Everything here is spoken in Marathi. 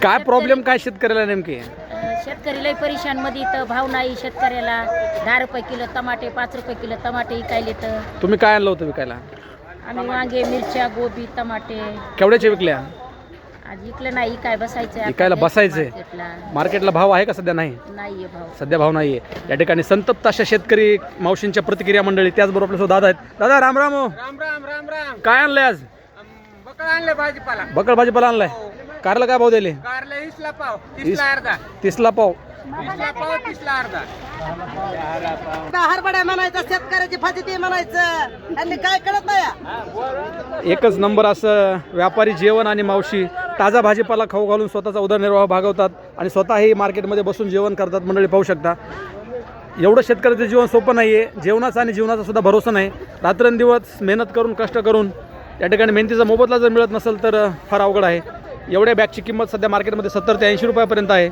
काय प्रॉब्लेम काय शेतकऱ्याला नेमके? शेतकरी लई परेशान मध्ये तर भाव नाही शेतकऱ्याला. 10 रुपये किलो टमाटे, 5 रुपये किलो टमाटे विकायले तर. तुम्ही काय आणलं होतं विकायला? आम्ही वांगे, मिरच्या, गोबी, टमाटे. केवढ्याचे विकल्या? आज विकलं नाही, काय बसायचं विकायला बसायचंय. मार्केटला भाव आहे का सध्या? नाहीये भाव. सध्या भाव नाहीये. या ठिकाणी संतप्त अशा शेतकरी मावशींच्या प्रतिक्रिया मंडळी, त्याचबरोबर आपल्या दादा आहेत. दादा राम राम. राम राम राम राम. काय आणलंय आज? बकळ आणले भाजीपाला. बकळ भाजीपाला आणलाय. कारला काय भाव दिले? कारले 20 ला पाव, 30 ला अर्धा. 30 ला पाव. 20 ला पाव, 30 ला अर्धा. हरभड्या म्हणायचं, शेतकऱ्याची फजिती म्हणायचं, त्यांनी काय कळत नाही. एकच नंबर असं व्यापारी जेवण आणि मावशी ताजा भाजीपाला खाऊ घालून स्वतःचा उदरनिर्वाह भागवतात आणि स्वतःही मार्केटमध्ये बसून जेवण करतात. मंडळी पाहू शकता, एवढं शेतकऱ्याचं जीवन सोपं नाही आहे. जेवणाचा आणि जीवनाचा सुद्धा भरोसा नाही. रात्रंदिवस मेहनत करून कष्ट करून या ठिकाणी मेहनतीचा मोबदला जर मिळत नसेल तर फार अवघड आहे. एवढ्या बॅगची किंमत सध्या मार्केटमध्ये 70 ते 80 रुपयापर्यंत आहे.